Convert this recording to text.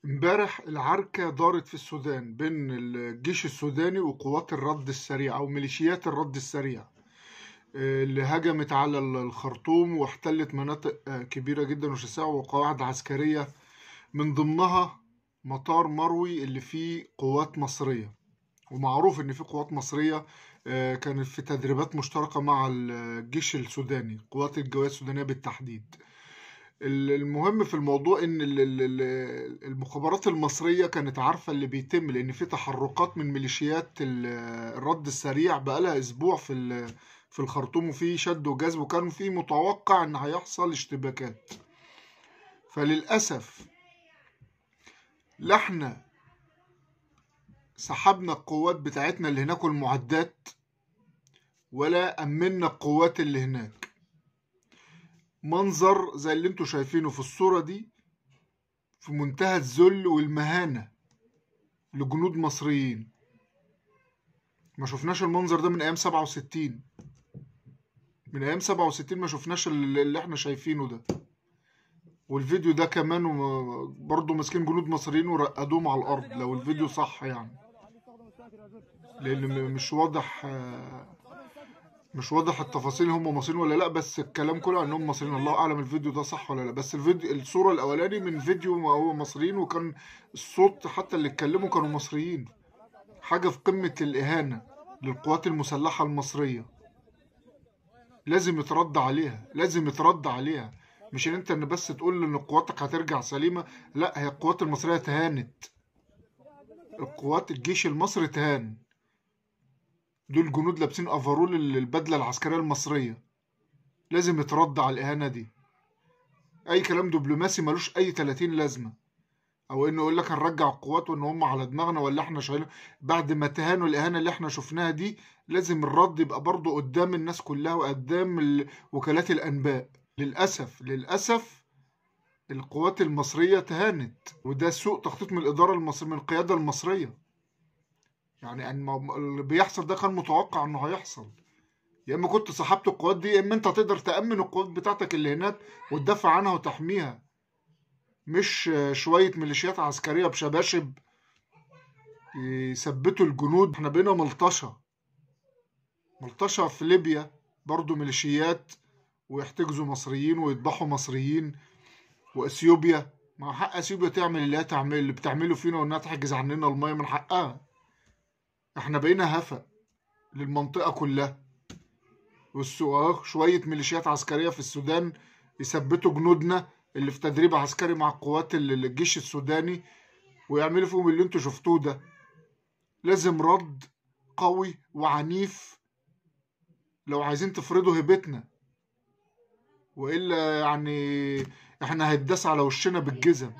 امبارح العركة دارت في السودان بين الجيش السوداني وقوات الرد السريع أو ميليشيات الرد السريع، اللي هجمت على الخرطوم واحتلت مناطق كبيرة جدا وشاسعة وقواعد عسكرية، من ضمنها مطار مروي اللي فيه قوات مصرية. ومعروف إن فيه قوات مصرية كانت في تدريبات مشتركة مع الجيش السوداني، قوات الجوية السودانية بالتحديد. المهم في الموضوع ان المخابرات المصرية كانت عارفة اللي بيتم، لان في تحركات من ميليشيات الرد السريع بقالها اسبوع في الخرطوم، وفي شد وجذب، وكان في متوقع ان هيحصل اشتباكات. فللأسف لا احنا سحبنا القوات بتاعتنا اللي هناك والمعدات، ولا أمنا القوات اللي هناك. منظر زي اللي انتوا شايفينه في الصورة دي في منتهى الذل والمهانة لجنود مصريين. ما شفناش المنظر ده من ايام 67. من ايام 67 ما شفناش اللي احنا شايفينه ده. والفيديو ده كمان برضه ماسكين جنود مصريين ورقدوهم على الارض، لو الفيديو صح يعني، لان مش واضح التفاصيل هم مصريين ولا لا، بس الكلام كله انهم مصريين. الله اعلم الفيديو ده صح ولا لا، بس الفيديو الصورة الاولاني من فيديو ما هو مصريين، وكان الصوت حتى اللي اتكلموا كانوا مصريين. حاجة في قمة الإهانة للقوات المسلحة المصرية. لازم يترد عليها، لازم يترد عليها. مش ان انت ان بس تقول ان قواتك هترجع سليمة. لا، هي القوات المصرية تهانت. الجيش المصري تهان. دول جنود لابسين افرول البدلة العسكرية المصرية. لازم يترد على الإهانة دي. اي كلام دبلوماسي ملوش اي 30 لازمة، او انه يقول لك هنرجع القوات وان هم على دماغنا ولا احنا شايلين. بعد ما تهانوا الاهانه اللي احنا شفناها دي، لازم الرد يبقى برضه قدام الناس كلها وقدام وكالات الانباء. للاسف للاسف القوات المصريه تهانت، وده سوء تخطيط من الاداره المصريه، من القياده المصريه. يعني ان اللي بيحصل ده كان متوقع انه هيحصل. يا اما كنت سحبت القوات دي، يا اما انت تقدر تامن القوات بتاعتك اللي هناك وتدافع عنها وتحميها. مش شويه ميليشيات عسكريه بشباشب يثبتوا الجنود. احنا بقينا ملطشة في ليبيا، برضو ميليشيات، ويحتجزوا مصريين ويذبحوا مصريين. واثيوبيا، ما حق اثيوبيا تعمل اللي هي تعمل اللي بتعمله فينا، وانها تحجز عننا المية من حقها. احنا بقينا هفا للمنطقة كلها. شوية ميليشيات عسكرية في السودان يثبتوا جنودنا اللي في تدريب عسكري مع قوات الجيش السوداني، ويعملوا فيهم اللي انتوا شفتوه ده. لازم رد قوي وعنيف لو عايزين تفرضوا هيبتنا، والا يعني احنا هيتداس على وشنا بالجزم.